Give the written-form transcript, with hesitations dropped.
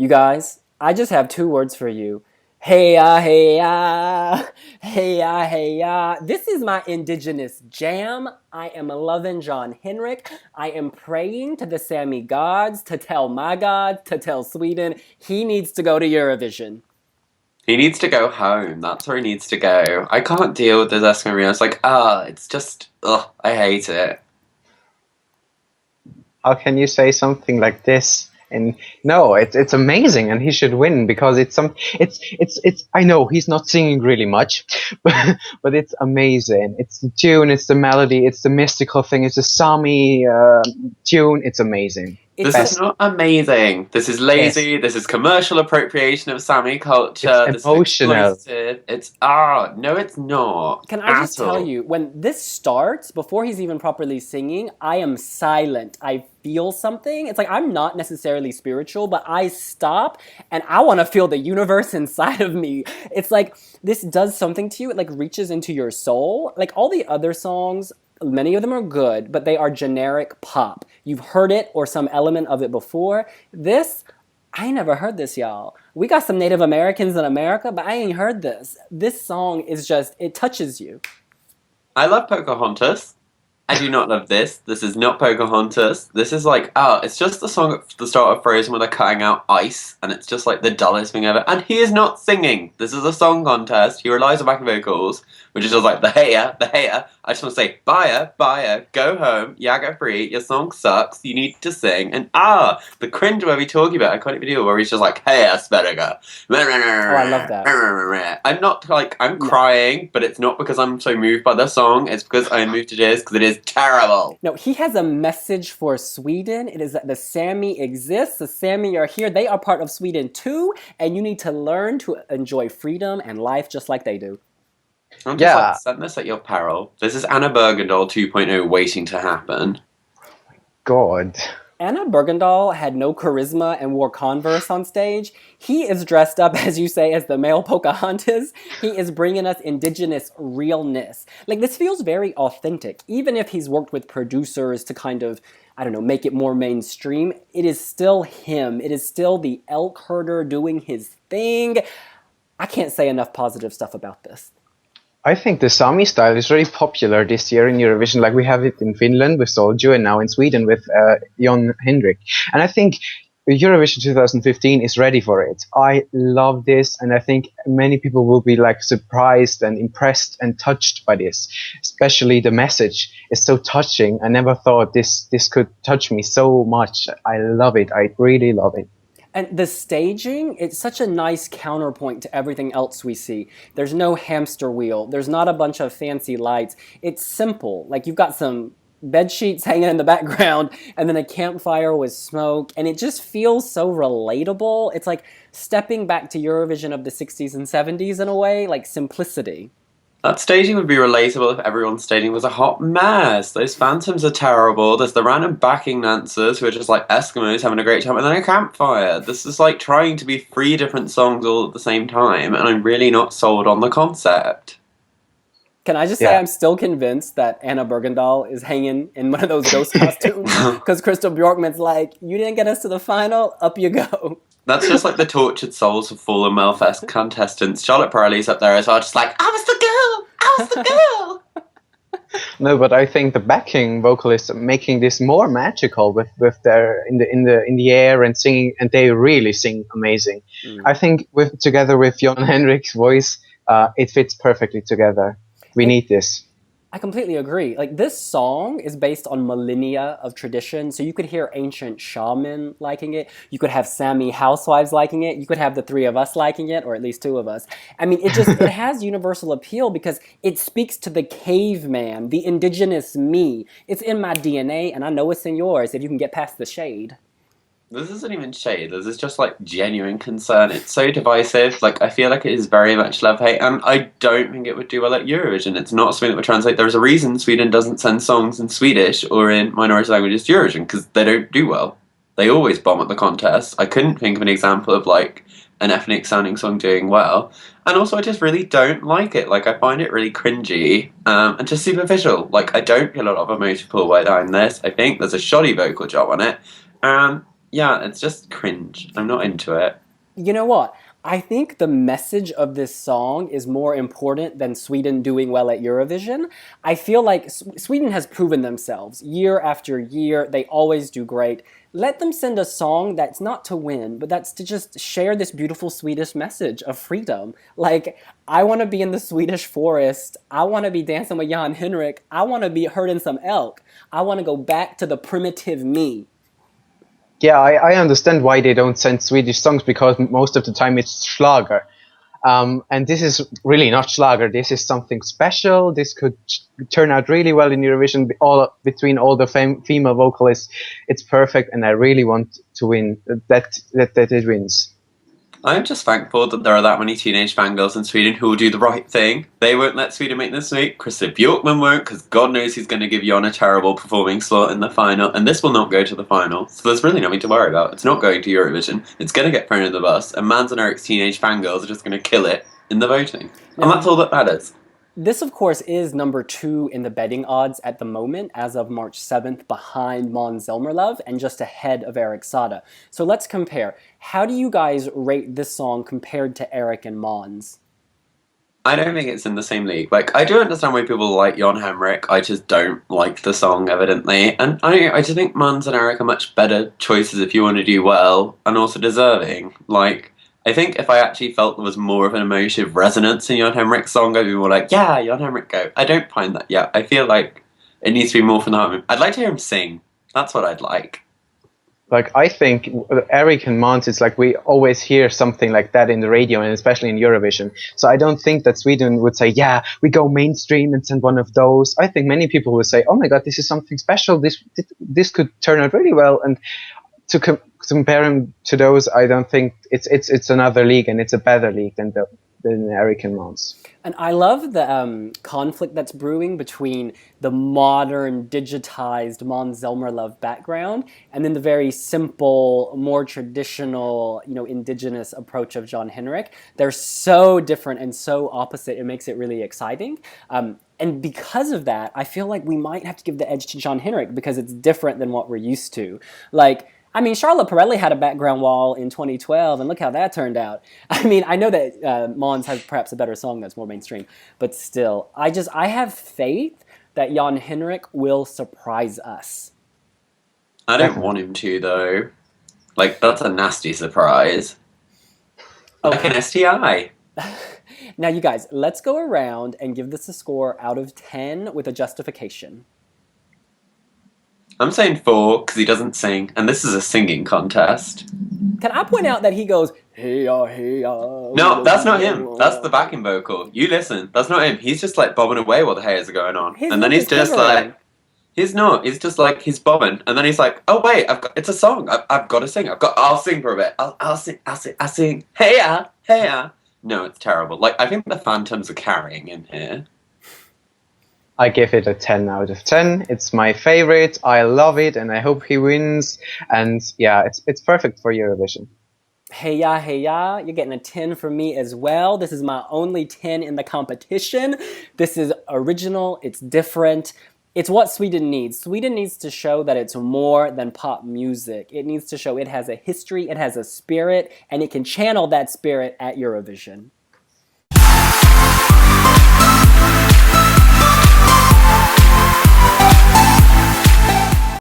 You guys, I just have two words for you. Hey ya, hey ya, hey ya, hey ya. This is my indigenous jam. I am loving Jon Henrik. I am praying to the Sami gods to tell my God, to tell Sweden, he needs to go to Eurovision. He needs to go home. That's where he needs to go. I can't deal with this Eskimo. It's like, it's just, I hate it. How can you say something like this? And no, it's amazing, and he should win because it's. I know he's not singing really much, but it's amazing. It's the tune, it's the melody, it's the mystical thing, it's the Sami tune. It's amazing. This is not amazing. This is lazy. Yes. This is commercial appropriation of Sami culture. It's emotional. It's no, it's not. Can I just tell you, when this starts, before he's even properly singing, I am silent. I feel something. It's like I'm not necessarily spiritual, but I stop and I want to feel the universe inside of me. It's like this does something to you. It like reaches into your soul. Like all the other songs, many of them are good, but they are generic pop. You've heard it or some element of it before. This, I ain't never heard this, y'all. We got some Native Americans in America, but I ain't heard this. This song is just, it touches you. I love Pocahontas. I do not love this. This is not Pocahontas. This is like, it's just the song at the start of Frozen where they're cutting out ice, and it's just like the dullest thing ever. And he is not singing. This is a song contest. He relies on backing vocals, which is just like, the hater, the hater. I just want to say, buyer, go home, yaga free, your song sucks, you need to sing. And the cringe where we talking about, I can't even deal, where he's just like, hey, Asperger. Oh, I love that. I'm not like, I'm crying, but it's not because I'm so moved by the song, it's because I'm moved to tears, because it is terrible. No, he has a message for Sweden. It is that the Sami exist. The Sami are here. They are part of Sweden too, and you need to learn to enjoy freedom and life just like they do. I'm just like, send this at your peril. This is Anna Bergendahl 2.0 waiting to happen. God. Anna Bergendahl had no charisma and wore Converse on stage. He is dressed up, as you say, as the male Pocahontas. He is bringing us indigenous realness. Like, this feels very authentic. Even if he's worked with producers to kind of, I don't know, make it more mainstream, it is still him. It is still the elk herder doing his thing. I can't say enough positive stuff about this. I think the Sami style is really popular this year in Eurovision. Like we have it in Finland with Soldier and now in Sweden with Jon Henrik. And I think Eurovision 2015 is ready for it. I love this, and I think many people will be like surprised and impressed and touched by this. Especially the message is so touching. I never thought this could touch me so much. I love it. I really love it. And the staging, it's such a nice counterpoint to everything else we see. There's no hamster wheel. There's not a bunch of fancy lights. It's simple. Like you've got some bed sheets hanging in the background and then a campfire with smoke. And it just feels so relatable. It's like stepping back to Eurovision of the 60s and 70s in a way, like simplicity. That staging would be relatable if everyone's staging was a hot mess. Those phantoms are terrible. There's the random backing dancers who are just like Eskimos having a great time, and then a campfire. This is like trying to be three different songs all at the same time, and I'm really not sold on the concept. Can I just say I'm still convinced that Anna Bergendahl is hanging in one of those ghost costumes? Because Crystal Bjorkman's like, you didn't get us to the final, up you go. That's just like the tortured souls of fallen Melfest contestants. Charlotte Perrelli's up there as well, just like, I was the girl! I was the girl! No, but I think the backing vocalists are making this more magical with their in the air and singing, and they really sing amazing. I think together with Jon Henrik's voice, it fits perfectly together. We need this. I completely agree. Like, this song is based on millennia of tradition, so you could hear ancient shaman liking it, you could have Sami housewives liking it, you could have the three of us liking it, or at least two of us. I mean, it has universal appeal because it speaks to the caveman, the indigenous me. It's in my DNA, and I know it's in yours if you can get past the shade. This isn't even shade, this is just like genuine concern. It's so divisive, like I feel like it is very much love-hate, and I don't think it would do well at Eurovision. It's not something that would translate. There's a reason Sweden doesn't send songs in Swedish or in minority languages to Eurovision, because they don't do well. They always bomb at the contest. I couldn't think of an example of like an ethnic sounding song doing well. And also I just really don't like it. Like I find it really cringy and just superficial. Like I don't feel a lot of emotional pull behind this. I think there's a shoddy vocal job on it. Yeah, it's just cringe. I'm not into it. You know what? I think the message of this song is more important than Sweden doing well at Eurovision. I feel like Sweden has proven themselves year after year. They always do great. Let them send a song that's not to win, but that's to just share this beautiful Swedish message of freedom. Like, I want to be in the Swedish forest. I want to be dancing with Jon Henrik. I want to be herding some elk. I want to go back to the primitive me. Yeah, I understand why they don't send Swedish songs, because most of the time it's Schlager. And this is really not Schlager. This is something special. This could turn out really well in Eurovision. Between all the female vocalists, it's perfect, and I really want to win. That it wins. I'm just thankful that there are that many teenage fangirls in Sweden who will do the right thing. They won't let Sweden make this week. Christer Bjorkman won't, because God knows he's going to give Jon a terrible performing slot in the final, and this will not go to the final. So there's really nothing to worry about. It's not going to Eurovision. It's going to get thrown in the bus, and Mans and Eric's teenage fangirls are just going to kill it in the voting. And that's all that matters. This, of course, is number 2 in the betting odds at the moment, as of March 7th, behind Måns Zelmerlöw and just ahead of Eric Saade. So let's compare. How do you guys rate this song compared to Eric and Måns? I don't think it's in the same league. Like, I do understand why people like Jon Henrik. I just don't like the song, evidently. And I just think Måns and Eric are much better choices if you want to do well, and also deserving. Like, I think if I actually felt there was more of an emotive resonance in Jon Henrik's song, I'd be more like, yeah, Jon Henrik, go. I don't find that yet. I feel like it needs to be more from the heart. I'd like to hear him sing. That's what I'd like. Like, I think Eric and Måns, it's like we always hear something like that in the radio, and especially in Eurovision. So I don't think that Sweden would say, yeah, we go mainstream and send one of those. I think many people would say, oh my God, this is something special. This could turn out really well. And to compare him to those, I don't think it's another league, and it's a better league than Eric and Måns. And I love the conflict that's brewing between the modern, digitized Måns Zelmerlöw background and then the very simple, more traditional, indigenous approach of Jon Henrik. They're so different and so opposite, it makes it really exciting. And because of that, I feel like we might have to give the edge to Jon Henrik because it's different than what we're used to. Like, I mean, Charlotte Pirelli had a background wall in 2012, and look how that turned out. I mean, I know that Måns has perhaps a better song that's more mainstream, but still, I have faith that Jon Henrik will surprise us. I don't want him to, though. Like, that's a nasty surprise. Okay. Like an STI. Now, you guys, let's go around and give this a score out of 10 with a justification. I'm saying 4 because he doesn't sing, and this is a singing contest. Can I point out that he goes, hey-ya, hey-ya? No, that's not him. That's the backing vocal. You listen. That's not him. He's just like bobbing away while the hairs are going on. And then he's just like, he's not. He's just like, he's bobbing. And then he's like, oh wait, it's a song. I've got to sing. I'll sing for a bit. I'll sing. Hey-ya, hey-ya. No, it's terrible. Like, I think the Phantoms are carrying in here. I give it a 10 out of 10. It's my favorite. I love it, and I hope he wins. And yeah, it's perfect for Eurovision. Hey ya, you're getting a 10 from me as well. This is my only 10 in the competition. This is original, it's different. It's what Sweden needs. Sweden needs to show that it's more than pop music. It needs to show it has a history, it has a spirit, and it can channel that spirit at Eurovision.